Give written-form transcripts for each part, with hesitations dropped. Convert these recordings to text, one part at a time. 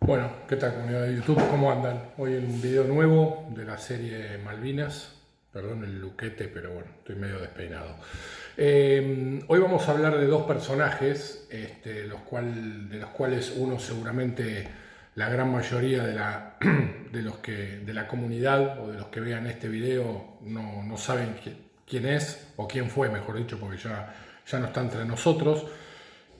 Bueno, ¿qué tal, comunidad de YouTube? ¿Cómo andan? Hoy en un video nuevo de la serie Malvinas. Perdón el luquete, pero bueno, estoy medio despeinado. Hoy vamos a hablar de dos personajes, de los cuales uno seguramente la gran mayoría de la comunidad o de los que vean este video no saben quién es o quién fue, mejor dicho, porque ya no está entre nosotros.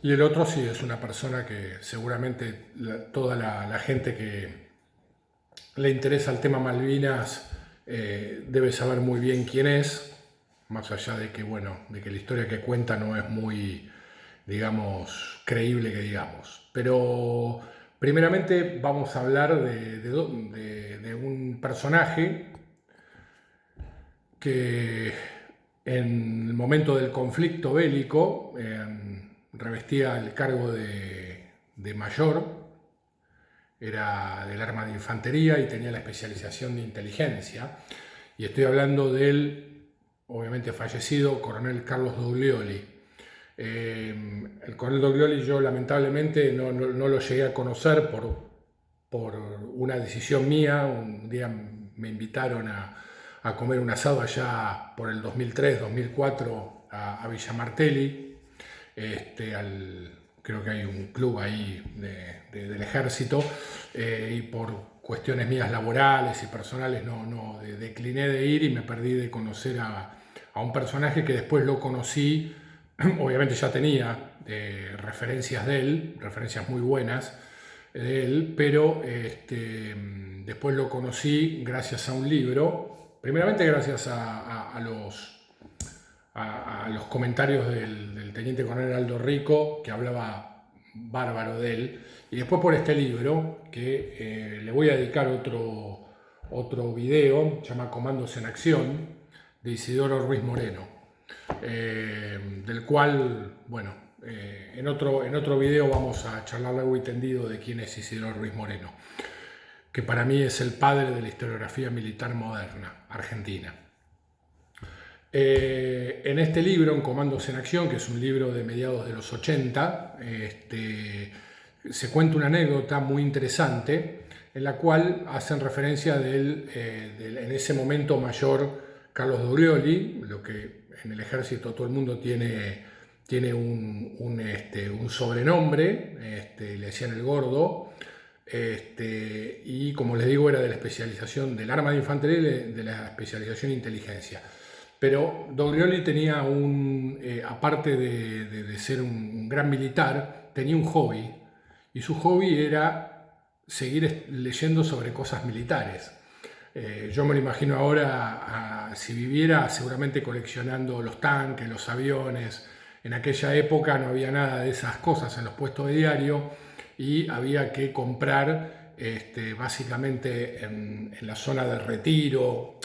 Y el otro sí es una persona que seguramente toda la gente que le interesa el tema Malvinas debe saber muy bien quién es, más allá de que, bueno, de que la historia que cuenta no es muy, digamos, creíble que digamos. Pero primeramente vamos a hablar de un personaje que en el momento del conflicto bélico revestía el cargo de mayor, era del arma de infantería y tenía la especialización de inteligencia. Y estoy hablando del, obviamente fallecido, coronel Carlos Doglioli. El coronel Doglioli yo lamentablemente no lo llegué a conocer por una decisión mía. Un día me invitaron a comer un asado allá por el 2003-2004 a Villa Martelli, creo que hay un club ahí del ejército, y por cuestiones mías laborales y personales decliné de ir y me perdí de conocer a un personaje que después lo conocí. Obviamente ya tenía referencias de él, referencias muy buenas de él, pero después lo conocí gracias a un libro, primeramente gracias a los comentarios del teniente coronel Aldo Rico, que hablaba bárbaro de él, y después por este libro, que le voy a dedicar otro video, se llama Comandos en Acción, de Isidoro Ruiz Moreno, del cual, bueno, en otro video vamos a charlar largo y tendido de quién es Isidoro Ruiz Moreno, que para mí es el padre de la historiografía militar moderna argentina. En este libro, en Comandos en Acción, que es un libro de mediados de los 80, se cuenta una anécdota muy interesante en la cual hacen referencia del en ese momento mayor Carlos Doglioli, lo que en el ejército todo el mundo tiene un sobrenombre, le decían el gordo. Y como les digo, era de la especialización del arma de infantería y de la especialización en inteligencia. Pero Doglioli tenía aparte de ser un gran militar, tenía un hobby, y su hobby era seguir leyendo sobre cosas militares. Yo me lo imagino ahora, si viviera, seguramente coleccionando los tanques, los aviones. En aquella época no había nada de esas cosas en los puestos de diario y había que comprar básicamente en la zona de Retiro,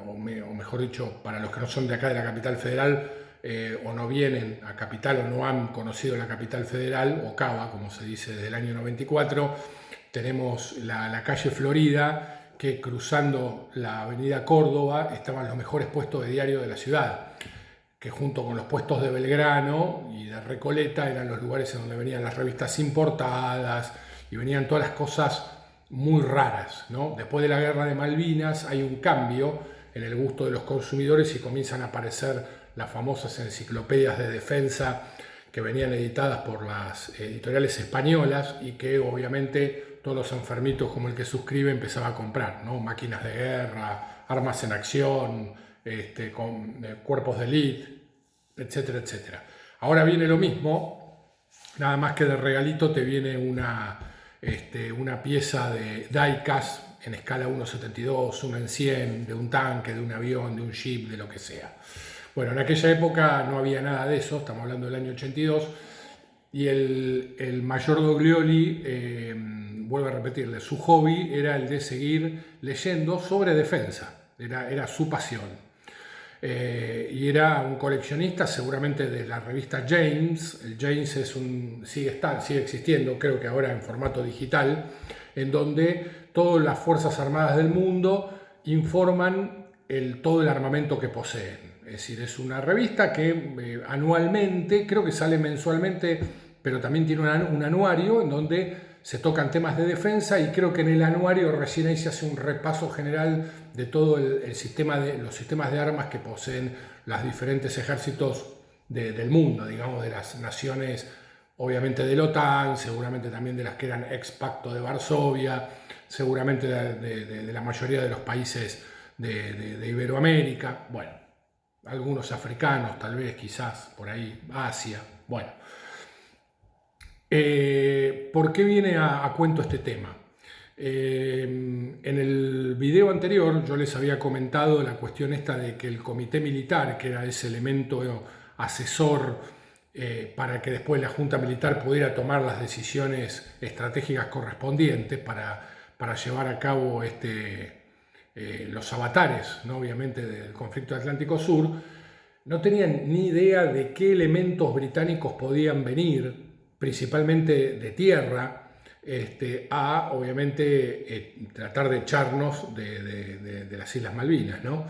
o mejor dicho, para los que no son de acá de la capital federal, o no vienen a capital o no han conocido la capital federal, o Cava, como se dice desde el año 94, tenemos la calle Florida, que cruzando la avenida Córdoba estaban los mejores puestos de diario de la ciudad, que junto con los puestos de Belgrano y de Recoleta eran los lugares en donde venían las revistas importadas y venían todas las cosas muy raras, ¿no? Después de la guerra de Malvinas hay un cambio en el gusto de los consumidores y comienzan a aparecer las famosas enciclopedias de defensa que venían editadas por las editoriales españolas y que obviamente todos los enfermitos como el que suscribe empezaba a comprar, ¿no? Máquinas de guerra, armas en acción, con cuerpos de élite, etcétera, etcétera. Ahora viene lo mismo, nada más que de regalito te viene una pieza de die-cast en escala 1:72, 1:100, de un tanque, de un avión, de un jeep, de lo que sea. Bueno, en aquella época no había nada de eso, estamos hablando del año 82, y el mayor Doglioli, vuelvo a repetirle, su hobby era el de seguir leyendo sobre defensa, era su pasión. Y era un coleccionista seguramente de la revista James. El James sigue existiendo, creo que ahora en formato digital, en donde todas las Fuerzas Armadas del mundo informan todo el armamento que poseen. Es decir, es una revista que anualmente, creo que sale mensualmente, pero también tiene un anuario en donde se tocan temas de defensa y creo que en el anuario recién ahí se hace un repaso general de todo los sistemas de armas que poseen los diferentes ejércitos del mundo, digamos, de las naciones, obviamente de la OTAN, seguramente también de las que eran ex pacto de Varsovia, seguramente de la mayoría de los países de Iberoamérica, bueno, algunos africanos tal vez, quizás por ahí, Asia, bueno. ¿Por qué viene a cuento este tema? En el video anterior yo les había comentado la cuestión esta de que el comité militar, que era ese elemento asesor para que después la Junta Militar pudiera tomar las decisiones estratégicas correspondientes para llevar a cabo los avatares, ¿no? Obviamente, del conflicto Atlántico Sur, no tenían ni idea de qué elementos británicos podían venir, principalmente de tierra, obviamente, tratar de echarnos de las Islas Malvinas, ¿no?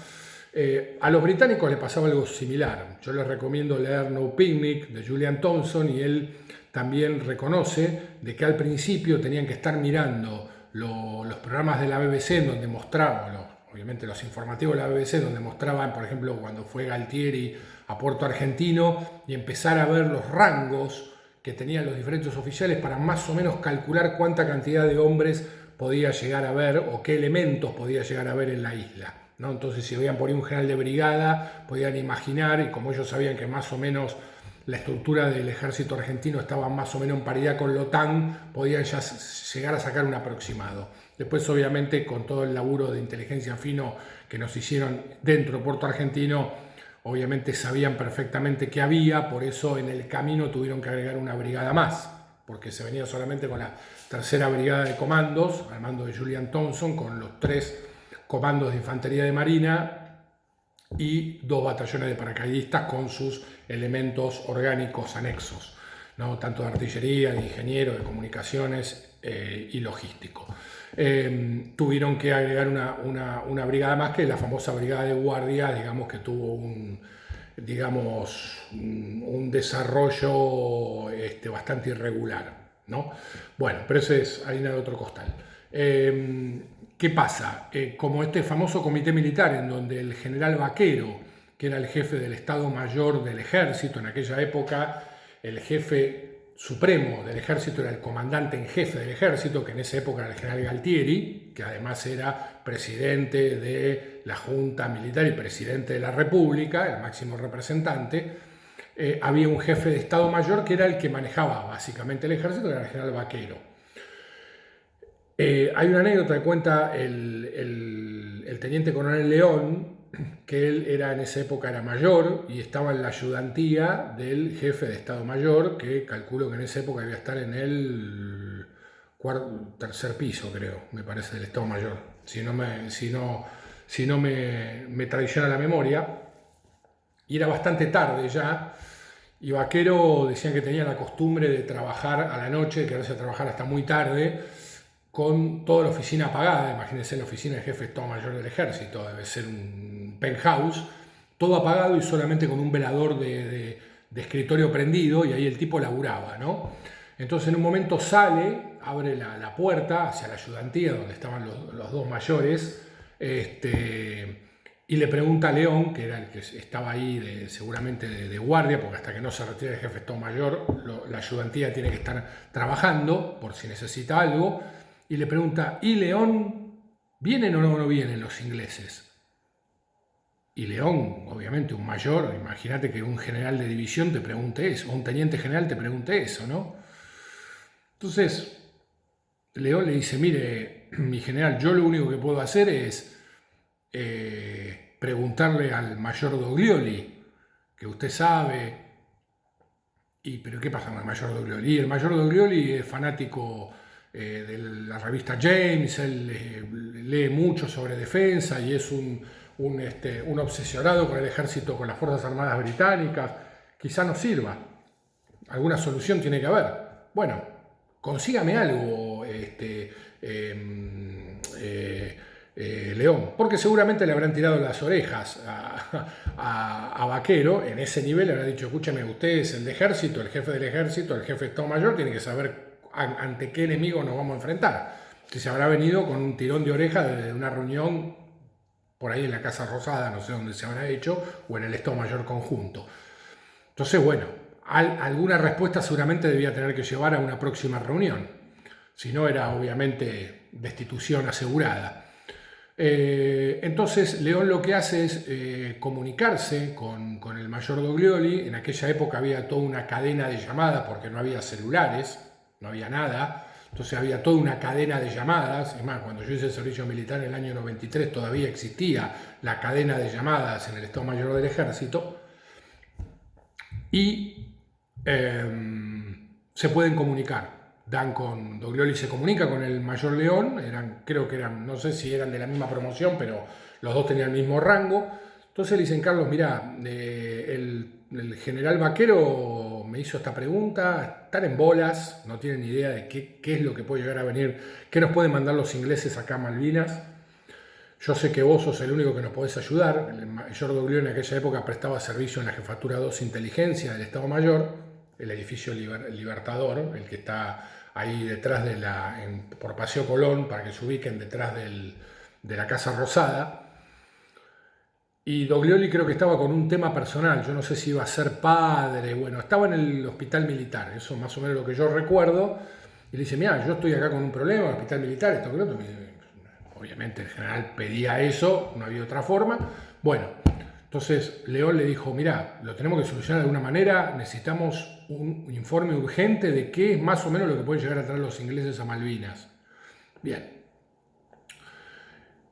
A los británicos les pasaba algo similar. Yo les recomiendo leer No Picnic de Julian Thompson y él también reconoce de que al principio tenían que estar mirando los programas de la BBC en donde mostraban, obviamente los informativos de la BBC, donde mostraban, por ejemplo, cuando fue Galtieri a Puerto Argentino y empezar a ver los rangos que tenían los diferentes oficiales para más o menos calcular cuánta cantidad de hombres podía llegar a ver o qué elementos podía llegar a ver en la isla, ¿no? Entonces, si veían por ahí un general de brigada, podían imaginar, y como ellos sabían que más o menos la estructura del ejército argentino estaba más o menos en paridad con la OTAN, podían ya llegar a sacar un aproximado. Después, obviamente, con todo el laburo de inteligencia fino que nos hicieron dentro de Puerto Argentino, obviamente sabían perfectamente qué había, por eso en el camino tuvieron que agregar una brigada más, porque se venía solamente con la tercera brigada de comandos, al mando de Julian Thompson, con los 3 comandos de infantería de marina y 2 batallones de paracaidistas con sus elementos orgánicos anexos, ¿no? Tanto de artillería, de ingeniero, de comunicaciones y logístico. Tuvieron que agregar una brigada más, que es la famosa brigada de guardia, digamos, que tuvo un desarrollo bastante irregular, ¿no? Bueno, pero eso es harina de otro costal. ¿Qué pasa? Como este famoso comité militar en donde el general Vaquero, que era el jefe del Estado Mayor del Ejército en aquella época, el jefe supremo del ejército era el comandante en jefe del ejército, que en esa época era el general Galtieri, que además era presidente de la Junta Militar y presidente de la República, el máximo representante. Había un jefe de Estado Mayor que era el que manejaba básicamente el ejército, que era el general Vaquero. Hay una anécdota que cuenta el teniente coronel León, que él en esa época era mayor y estaba en la ayudantía del jefe de Estado Mayor, que calculo que en esa época debía estar en el tercer piso, creo, me parece, del Estado Mayor, si no me traiciona la memoria. Y era bastante tarde ya, y Vaquero decían que tenía la costumbre de trabajar a la noche, de quedarse a trabajar hasta muy tarde, con toda la oficina apagada. Imagínense la oficina del jefe de Estado Mayor del Ejército, debe ser un penthouse, todo apagado y solamente con un velador de escritorio prendido, y ahí el tipo laburaba, ¿no? Entonces en un momento sale, abre la puerta hacia la ayudantía donde estaban los 2 mayores, y le pregunta a León, que era el que estaba ahí seguramente de guardia, porque hasta que no se retire el jefe de Estado Mayor, la ayudantía tiene que estar trabajando por si necesita algo. Y le pregunta, ¿y León, vienen o no vienen los ingleses? Y León, obviamente un mayor, imagínate que un general de división te pregunte eso, o un teniente general te pregunte eso, ¿no? Entonces, León le dice, mire, mi general, yo lo único que puedo hacer es preguntarle al mayor Doglioli, que usted sabe, pero ¿qué pasa con el mayor Doglioli? Y el mayor Doglioli es fanático de la revista James, él lee mucho sobre defensa y es un obsesionado con el ejército, con las Fuerzas Armadas británicas. Quizá no sirva, alguna solución tiene que haber. Bueno, consígame algo, León, porque seguramente le habrán tirado las orejas a Vaquero. En ese nivel le habrá dicho, escúchame, usted es el de ejército, el jefe del ejército, el jefe de Estado Mayor, tiene que saber ante qué enemigo nos vamos a enfrentar. Que se habrá venido con un tirón de oreja de una reunión por ahí en la Casa Rosada, no sé dónde se habrá hecho, o en el Estado Mayor Conjunto. Entonces, bueno, alguna respuesta seguramente debía tener que llevar a una próxima reunión. Si no, era obviamente destitución asegurada. Entonces, León lo que hace es comunicarse con el mayor Doglioli. En aquella época había toda una cadena de llamadas porque no había celulares, no había nada. Entonces había toda una cadena de llamadas. Es más, cuando yo hice el servicio militar en el año 93 todavía existía la cadena de llamadas en el Estado Mayor del Ejército. Y se pueden comunicar. Doglioli se comunica con el mayor León, creo que eran, no sé si eran de la misma promoción, pero los dos tenían el mismo rango. Entonces le dicen, Carlos, mira, el general Vaquero me hizo esta pregunta, están en bolas, no tienen ni idea de qué es lo que puede llegar a venir, qué nos pueden mandar los ingleses acá a Malvinas. Yo sé que vos sos el único que nos podés ayudar. El mayor Doglioli en aquella época prestaba servicio en la Jefatura 2 Inteligencia del Estado Mayor, el edificio Libertador, el que está ahí detrás por Paseo Colón, para que se ubiquen detrás de la Casa Rosada. Y Doglioli creo que estaba con un tema personal, yo no sé si iba a ser padre, bueno, estaba en el hospital militar, eso más o menos lo que yo recuerdo, y le dice, mira, yo estoy acá con un problema, el hospital militar, esto que lo otro. Obviamente el general pedía eso, no había otra forma. Bueno, entonces León le dijo, mira, lo tenemos que solucionar de alguna manera, necesitamos un informe urgente de qué es más o menos lo que pueden llegar a traer los ingleses a Malvinas. Bien.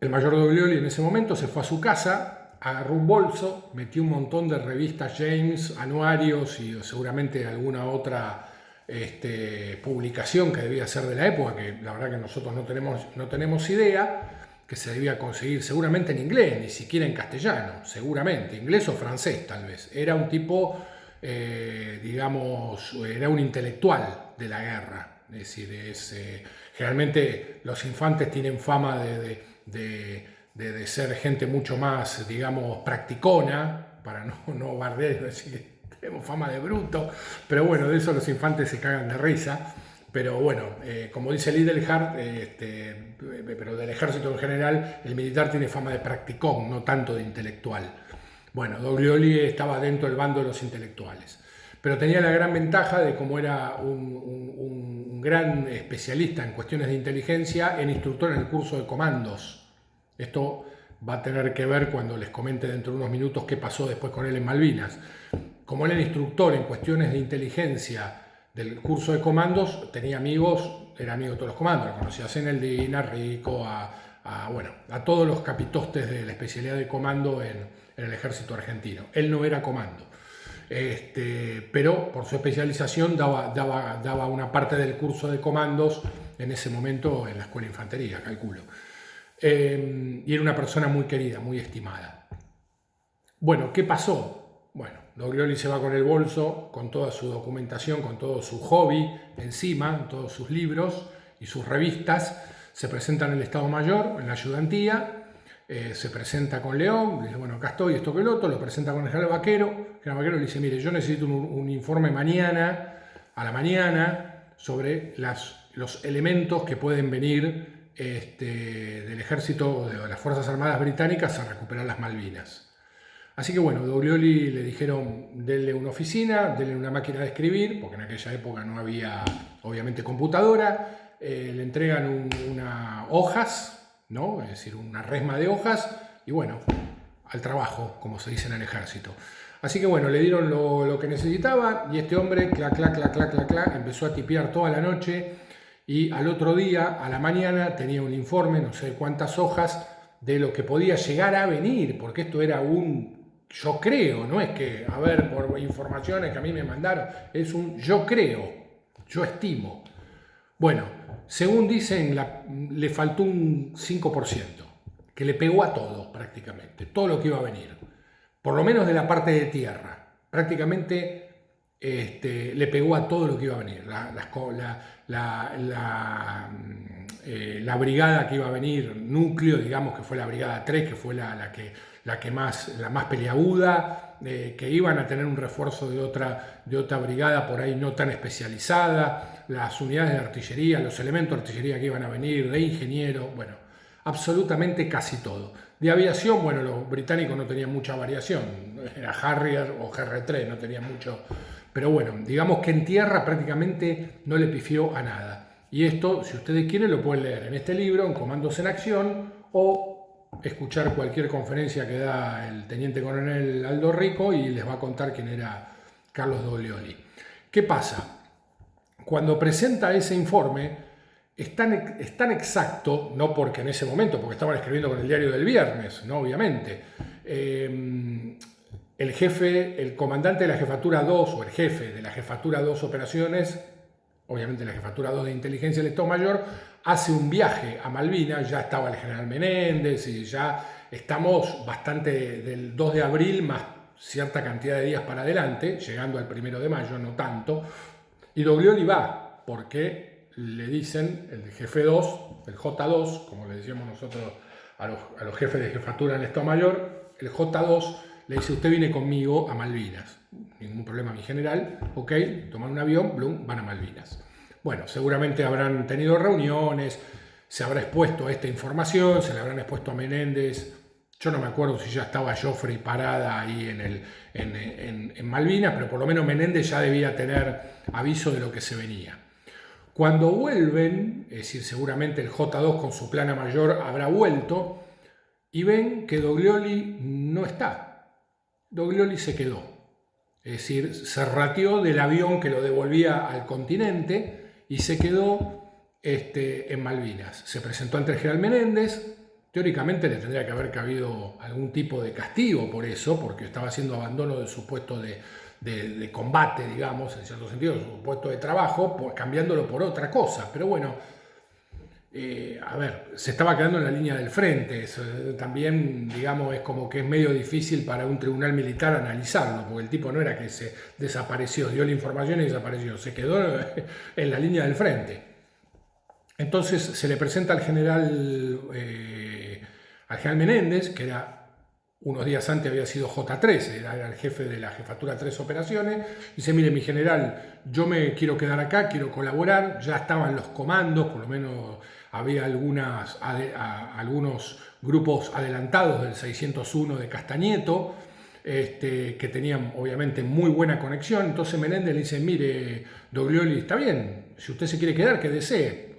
El mayor Doglioli en ese momento se fue a su casa, agarró un bolso, metió un montón de revistas James, anuarios y seguramente alguna otra publicación que debía ser de la época, que la verdad que nosotros no tenemos idea, que se debía conseguir seguramente en inglés, ni siquiera en castellano, seguramente, inglés o francés tal vez. Era un tipo, digamos, era un intelectual de la guerra, es decir, generalmente los infantes tienen fama de ser gente mucho más, digamos, practicona, para no bardear y decir que tenemos fama de bruto, pero bueno, de eso los infantes se cagan de risa. Pero bueno, como dice Liddell-Hart, pero del ejército en general, el militar tiene fama de practicón, no tanto de intelectual. Bueno, Doglioli estaba dentro del bando de los intelectuales, pero tenía la gran ventaja de, como era un gran especialista en cuestiones de inteligencia, en instructor en el curso de comandos. Esto va a tener que ver cuando les comente dentro de unos minutos qué pasó después con él en Malvinas. Como él era instructor en cuestiones de inteligencia del curso de comandos, tenía amigos, era amigo de todos los comandos, lo conocía a Zeneldin, a Rico, a todos los capitostes de la especialidad de comando en el ejército argentino. Él no era comando, pero por su especialización daba una parte del curso de comandos en ese momento en la escuela de infantería, calculo. Y era una persona muy querida, muy estimada. Bueno, ¿qué pasó? Bueno, Doglioli se va con el bolso, con toda su documentación, con todo su hobby encima, todos sus libros y sus revistas, se presenta en el Estado Mayor, en la ayudantía, se presenta con León, dice, bueno, acá estoy, esto que el otro, lo presenta con el general Vaquero. El general Vaquero le dice, mire, yo necesito un informe mañana, a la mañana, sobre los elementos que pueden venir del ejército, de las Fuerzas Armadas británicas a recuperar las Malvinas. Así que bueno, Doglioli le dijeron, denle una oficina, denle una máquina de escribir, porque en aquella época no había, obviamente, computadora, le entregan unas hojas, ¿no? Es decir, una resma de hojas, y bueno, al trabajo, como se dice en el ejército. Así que bueno, le dieron lo que necesitaba, y este hombre, clac, clac, clac, clac, clac, clac, empezó a tipear toda la noche, y al otro día, a la mañana, tenía un informe, no sé cuántas hojas, de lo que podía llegar a venir, porque esto era yo creo, no es que, a ver, por informaciones que a mí me mandaron, es un yo creo, yo estimo. Bueno, según dicen, le faltó un 5%, que le pegó a todo prácticamente, todo lo que iba a venir, por lo menos de la parte de tierra, prácticamente le pegó a todo lo que iba a venir, la brigada que iba a venir, núcleo, digamos que fue la brigada 3, que fue la más peliaguda, que iban a tener un refuerzo de otra brigada por ahí no tan especializada, las unidades de artillería, los elementos de artillería que iban a venir, de ingenieros, bueno, absolutamente casi todo. De aviación, bueno, los británicos no tenían mucha variación, era Harrier o GR3, no tenían mucho, pero bueno, digamos que en tierra prácticamente no le pifió a nada. Y esto, si ustedes quieren, lo pueden leer en este libro, en Comandos en Acción, o escuchar cualquier conferencia que da el teniente coronel Aldo Rico y les va a contar quién era Carlos Doglioli. ¿Qué pasa? Cuando presenta ese informe, es tan exacto, no porque en ese momento, porque estaban escribiendo con el diario del viernes, ¿no? Obviamente. El comandante de la jefatura 2, o el jefe de la jefatura 2 operaciones, obviamente la jefatura 2 de inteligencia del Estado Mayor, hace un viaje a Malvinas, ya estaba el general Menéndez y ya estamos bastante del 2 de abril más cierta cantidad de días para adelante, llegando al 1 de mayo, no tanto, y Doglioli va, porque le dicen, el jefe 2, el J2, como le decíamos nosotros a los jefes de jefatura en el Estado Mayor, el J2 le dice, usted viene conmigo a Malvinas. Ningún problema, mi general. Ok, toman un avión, blum, van a Malvinas. Bueno, seguramente habrán tenido reuniones, se habrá expuesto esta información, se le habrán expuesto a Menéndez. Yo no me acuerdo si ya estaba Joffrey parada ahí en Malvinas, pero por lo menos Menéndez ya debía tener aviso de lo que se venía. Cuando vuelven, es decir, seguramente el J2 con su plana mayor habrá vuelto y ven que Doglioli no está. Doglioli se quedó, es decir, se rateó del avión que lo devolvía al continente y se quedó en Malvinas. Se presentó ante el general Menéndez, teóricamente le tendría que haber cabido algún tipo de castigo por eso, porque estaba haciendo abandono de su puesto de combate, digamos, en cierto sentido, su puesto de trabajo, cambiándolo por otra cosa, pero bueno. A ver, se estaba quedando en la línea del frente, eso también, digamos, es como que es medio difícil para un tribunal militar analizarlo, porque el tipo no era que se desapareció, dio la información y desapareció, se quedó en la línea del frente. Entonces se le presenta al general Menéndez, que era unos días antes había sido J3, era el jefe de la jefatura 3 operaciones, y dice, mire mi general, yo me quiero quedar acá, quiero colaborar, ya estaban los comandos, por lo menos había algunos grupos adelantados del 601 de Castañeto, que tenían obviamente muy buena conexión. Entonces Menéndez le dice, mire Doglioli, está bien, si usted se quiere quedar, quédese.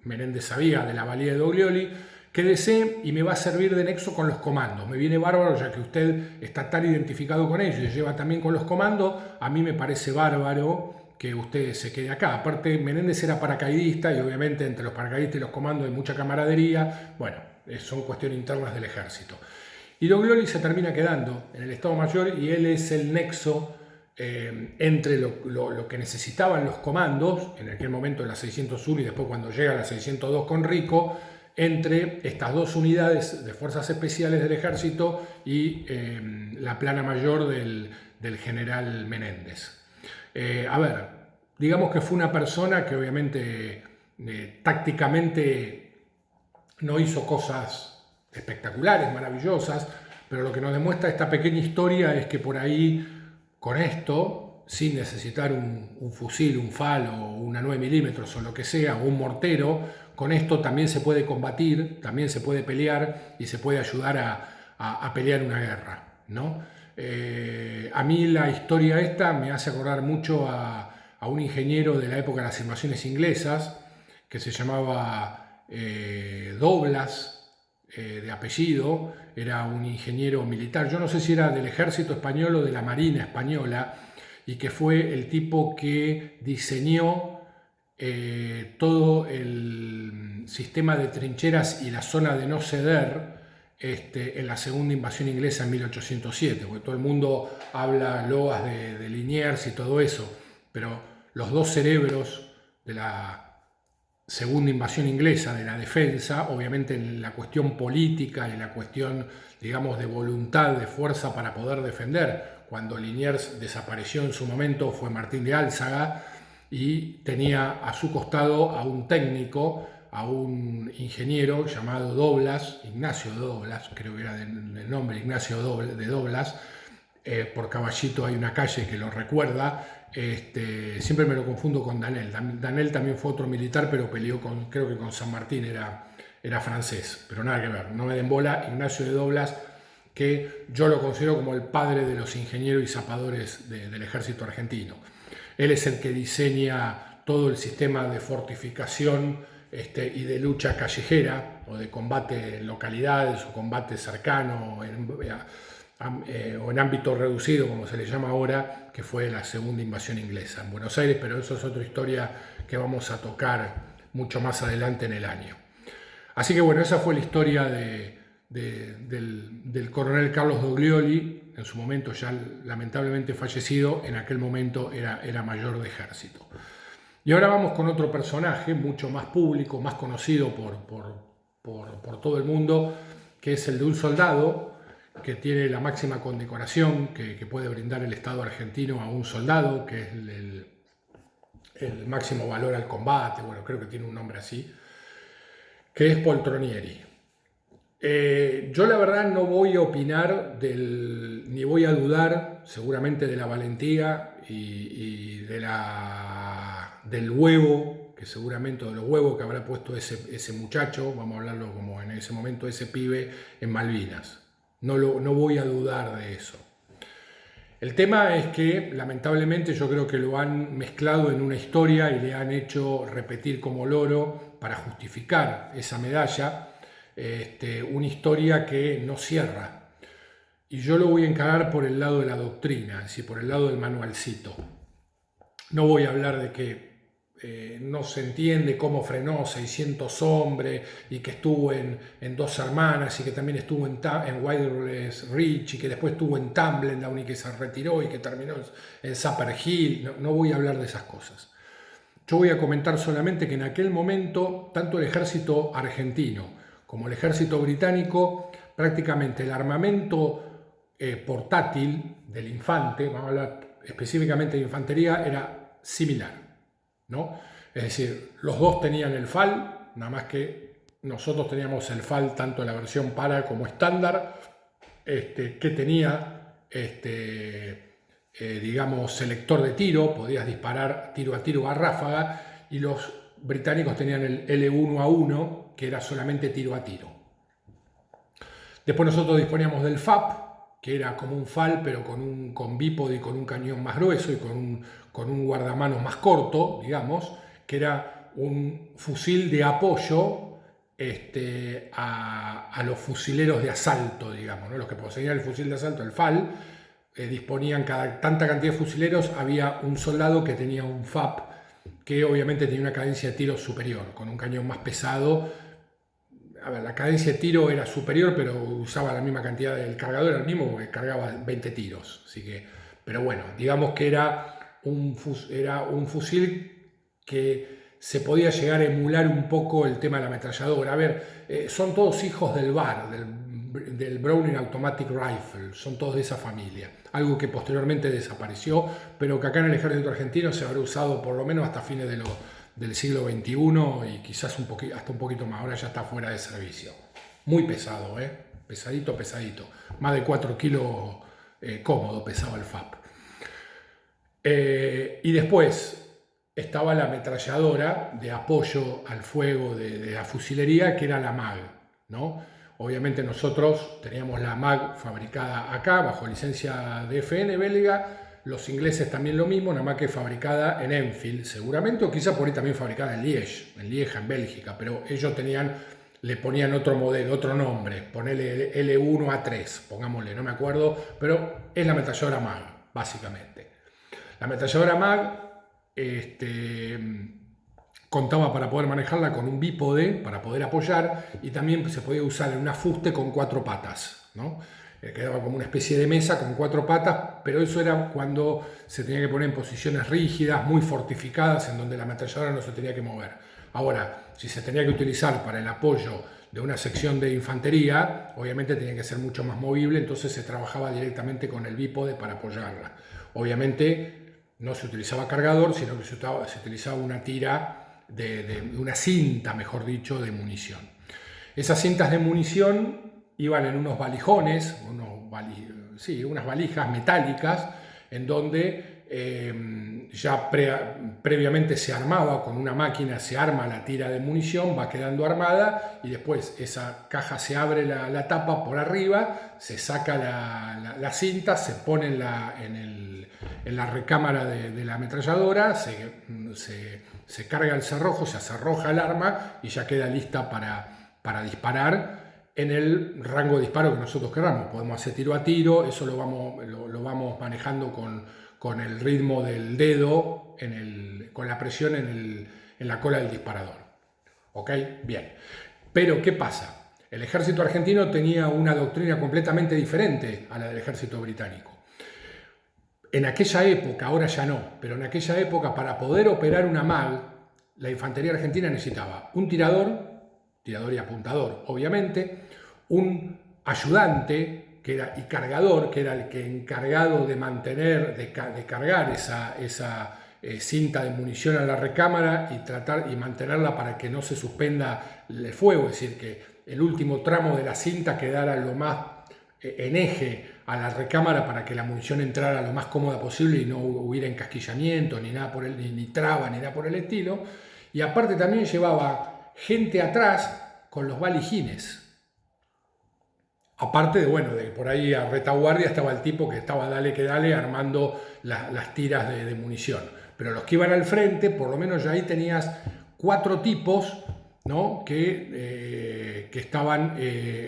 Menéndez sabía de la valía de Doglioli, quédese y me va a servir de nexo con los comandos. Me viene bárbaro, ya que usted está tan identificado con ellos y lleva también con los comandos, a mí me parece bárbaro que usted se quede acá. Aparte, Menéndez era paracaidista y obviamente entre los paracaidistas y los comandos hay mucha camaradería. Bueno, son cuestiones internas del ejército. Y Doglioli se termina quedando en el Estado Mayor y él es el nexo entre lo que necesitaban los comandos, en aquel momento en la 601 y después cuando llega a la 602 con Rico, entre estas dos unidades de fuerzas especiales del ejército y la plana mayor del general Menéndez. A ver, digamos que fue una persona que obviamente tácticamente no hizo cosas espectaculares, maravillosas, pero lo que nos demuestra esta pequeña historia es que por ahí, con esto, sin necesitar un fusil, un FAL o una 9 milímetros o lo que sea, o un mortero, con esto también se puede combatir, también se puede pelear y se puede ayudar a pelear una guerra, ¿no? A mí la historia esta me hace acordar mucho a un ingeniero de la época de las invasiones inglesas que se llamaba Douglas, de apellido, era un ingeniero militar, yo no sé si era del ejército español o de la marina española, y que fue el tipo que diseñó todo el sistema de trincheras y la zona de no ceder en la segunda invasión inglesa en 1807, porque todo el mundo habla loas de Liniers y todo eso, pero los dos cerebros de la segunda invasión inglesa, de la defensa, obviamente en la cuestión política y la cuestión, digamos, de voluntad, de fuerza para poder defender. Cuando Liniers desapareció en su momento fue Martín de Álzaga y tenía a su costado a un técnico, a un ingeniero llamado Doblas, Ignacio Doblas, creo que era el nombre Ignacio de Doblas, por Caballito hay una calle que lo recuerda. Siempre me lo confundo con Danel. Danel también fue otro militar, pero peleó creo que con San Martín, era francés, pero nada que ver, no me den bola. Ignacio de Doblas, que yo lo considero como el padre de los ingenieros y zapadores del ejército argentino. Él es el que diseña todo el sistema de fortificación y de lucha callejera, o de combate en localidades, o combate cercano, o en ámbito reducido, como se le llama ahora, que fue la segunda invasión inglesa en Buenos Aires, pero eso es otra historia que vamos a tocar mucho más adelante en el año. Así que bueno, esa fue la historia del coronel Carlos Doglioli, en su momento ya lamentablemente fallecido, en aquel momento era mayor de ejército. Y ahora vamos con otro personaje mucho más público, más conocido por todo el mundo, que es el de un soldado que tiene la máxima condecoración que puede brindar el Estado argentino a un soldado, que es el máximo valor al combate, bueno, creo que tiene un nombre así, que es Poltronieri. Yo la verdad no voy a opinar ni voy a dudar seguramente de la valentía y del huevo, que seguramente de los huevos que habrá puesto ese muchacho, vamos a hablarlo como en ese momento, ese pibe en Malvinas. No voy a dudar de eso. El tema es que lamentablemente yo creo que lo han mezclado en una historia y le han hecho repetir como loro para justificar esa medalla, una historia que no cierra. Y yo lo voy a encarar por el lado de la doctrina, es decir, por el lado del manualcito. No voy a hablar de que no se entiende cómo frenó 600 hombres y que estuvo en Dos Hermanas y que también estuvo en Wireless Reach y que después estuvo en Tumbledown y que se retiró y que terminó en Zapper Hill. No voy a hablar de esas cosas. Yo voy a comentar solamente que en aquel momento tanto el ejército argentino como el ejército británico, prácticamente el armamento portátil del infante, vamos a hablar específicamente de infantería, era similar, ¿no? Es decir, los dos tenían el FAL, nada más que nosotros teníamos el FAL tanto en la versión para como estándar, que tenía, digamos, selector de tiro, podías disparar tiro a ráfaga, y los británicos tenían el L1A1, que era solamente tiro a tiro. Después nosotros disponíamos del FAP, que era como un FAL, pero con bípode y con un cañón más grueso y con un guardamanos más corto, digamos, que era un fusil de apoyo a los fusileros de asalto, digamos, ¿no? Los que poseían el fusil de asalto, el FAL, disponían tanta cantidad de fusileros, había un soldado que tenía un FAP, que obviamente tenía una cadencia de tiro superior, con un cañón más pesado. A ver, la cadencia de tiro era superior, pero usaba la misma cantidad, el cargador era el mismo porque cargaba 20 tiros. Así que, pero bueno, digamos que era un fusil que se podía llegar a emular un poco el tema de la ametralladora. A ver, son todos hijos del BAR, del Browning Automatic Rifle, son todos de esa familia. Algo que posteriormente desapareció, pero que acá en el ejército argentino se habrá usado por lo menos hasta fines del siglo XXI y quizás hasta un poquito más. Ahora ya está fuera de servicio. Muy pesado, pesadito. Más de 4 kilos cómodo pesaba el FAP. Y después estaba la ametralladora de apoyo al fuego de la fusilería, que era la MAG, ¿no? Obviamente nosotros teníamos la MAG fabricada acá, bajo licencia de FN belga, los ingleses también lo mismo, nada más que fabricada en Enfield, seguramente, o quizá por ahí también fabricada en Lieja, en Bélgica, pero ellos le ponían otro modelo, otro nombre, ponele L1A3, pongámosle, no me acuerdo, pero es la ametralladora MAG, básicamente. La ametralladora MAG contaba para poder manejarla con un bípode para poder apoyar y también se podía usar en un afuste con 4 patas, ¿no? Quedaba como una especie de mesa con 4 patas, pero eso era cuando se tenía que poner en posiciones rígidas, muy fortificadas, en donde la ametralladora no se tenía que mover. Ahora, si se tenía que utilizar para el apoyo de una sección de infantería, obviamente tenía que ser mucho más movible, entonces se trabajaba directamente con el bípode para apoyarla. Obviamente no se utilizaba cargador, sino que se utilizaba una tira de una cinta, mejor dicho, de munición. Esas cintas de munición iban en unos valijones, unas valijas metálicas, en donde ya previamente se armaba con una máquina, se arma la tira de munición, va quedando armada y después esa caja se abre la tapa por arriba, se saca la cinta, se pone en la recámara de la ametralladora, se carga el cerrojo, se cerroja el arma y ya queda lista para disparar en el rango de disparo que nosotros queramos. Podemos hacer tiro a tiro, eso lo vamos manejando con el ritmo del dedo, con la presión en la cola del disparador. ¿Ok? Bien. Pero, ¿qué pasa? El ejército argentino tenía una doctrina completamente diferente a la del ejército británico. En aquella época, ahora ya no, pero en aquella época, para poder operar una MAG, la infantería argentina necesitaba un tirador y apuntador, obviamente, un ayudante y cargador, que era el que encargado de cargar esa cinta de munición a la recámara y mantenerla para que no se suspenda el fuego, es decir, que el último tramo de la cinta quedara lo más en eje a la recámara para que la munición entrara lo más cómoda posible y no hubiera encasquillamiento, ni nada ni traba, ni nada por el estilo. Y aparte también llevaba gente atrás con los valijines. Aparte de por ahí a retaguardia estaba el tipo que estaba dale que dale armando las tiras de munición. Pero los que iban al frente, por lo menos ya ahí tenías 4 tipos, ¿no? que estaban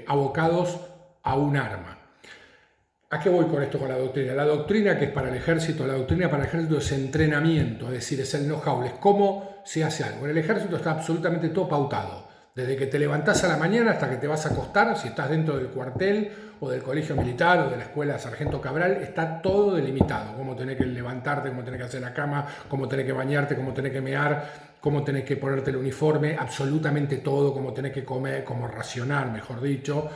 abocados a un arma. ¿A qué voy con esto con la doctrina? La doctrina que es para el ejército, la doctrina para el ejército es entrenamiento, es decir, es el know-how, es cómo se hace algo. En el ejército está absolutamente todo pautado. Desde que te levantás a la mañana hasta que te vas a acostar, si estás dentro del cuartel o del colegio militar o de la escuela de Sargento Cabral, está todo delimitado. Cómo tenés que levantarte, cómo tenés que hacer la cama, cómo tenés que bañarte, cómo tenés que mear, cómo tenés que ponerte el uniforme, absolutamente todo, cómo tenés que comer, cómo racionar, mejor dicho.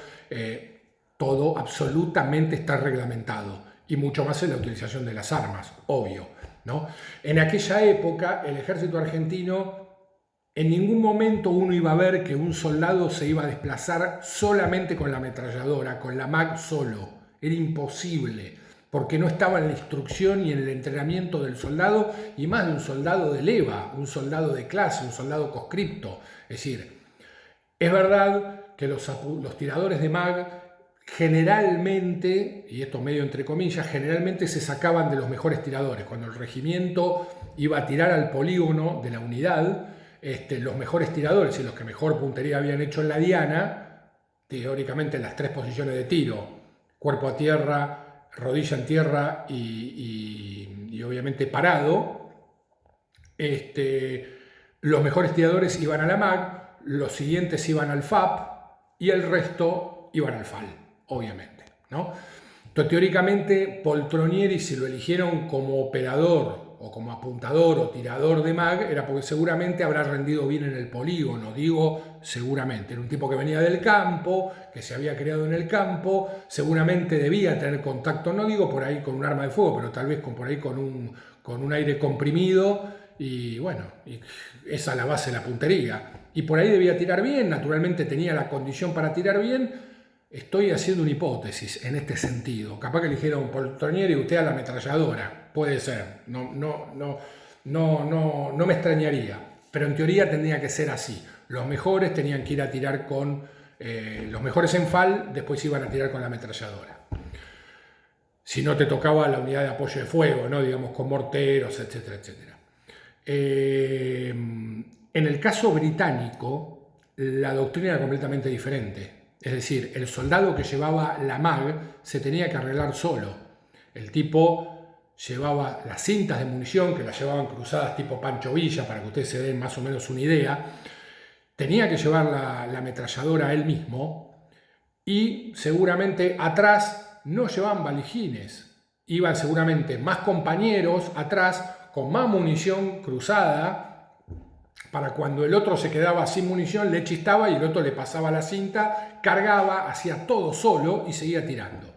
Todo absolutamente está reglamentado. Y mucho más en la utilización de las armas, obvio, ¿no? En aquella época, el ejército argentino, en ningún momento uno iba a ver que un soldado se iba a desplazar solamente con la ametralladora, con la MAG solo. Era imposible, porque no estaba en la instrucción y en el entrenamiento del soldado, y más de un soldado de leva, un soldado de clase, un soldado conscripto. Es decir, es verdad que los tiradores de MAG generalmente, y esto medio entre comillas, generalmente se sacaban de los mejores tiradores. Cuando el regimiento iba a tirar al polígono de la unidad, los mejores tiradores y los que mejor puntería habían hecho en la diana, teóricamente en las 3 posiciones de tiro, cuerpo a tierra, rodilla en tierra y obviamente parado, los mejores tiradores iban a la MAG, los siguientes iban al FAP y el resto iban al FAL, obviamente, ¿no? Entonces, teóricamente, Poltronieri, si lo eligieron como operador o como apuntador o tirador de MAG, era porque seguramente habrá rendido bien en el polígono, digo seguramente. Era un tipo que venía del campo, que se había criado en el campo, seguramente debía tener contacto, no digo por ahí con un arma de fuego, pero tal vez por ahí con un aire comprimido, y bueno, esa es la base de la puntería. Y por ahí debía tirar bien, naturalmente tenía la condición para tirar bien. Estoy haciendo una hipótesis en este sentido. Capaz que eligieron Poltronieri y usted a la ametralladora. Puede ser. No me extrañaría. Pero en teoría tendría que ser así. Los mejores tenían que ir a tirar con... los mejores en FAL, después iban a tirar con la ametralladora. Si no te tocaba la unidad de apoyo de fuego, ¿no? Digamos, con morteros, etcétera, etcétera. En el caso británico, la doctrina era completamente diferente. Es decir, el soldado que llevaba la MAG se tenía que arreglar solo. El tipo llevaba las cintas de munición, que las llevaban cruzadas tipo Pancho Villa, para que ustedes se den más o menos una idea. Tenía que llevar la ametralladora él mismo y seguramente atrás no llevaban valijines. Iban seguramente más compañeros atrás con más munición cruzada, para cuando el otro se quedaba sin munición, le chistaba y el otro le pasaba la cinta, cargaba, hacía todo solo y seguía tirando.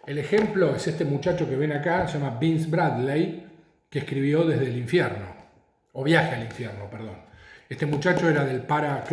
El ejemplo es este muchacho que ven acá, se llama Vince Bradley, que escribió Desde el infierno, o Viaje al infierno, perdón. Este muchacho era del para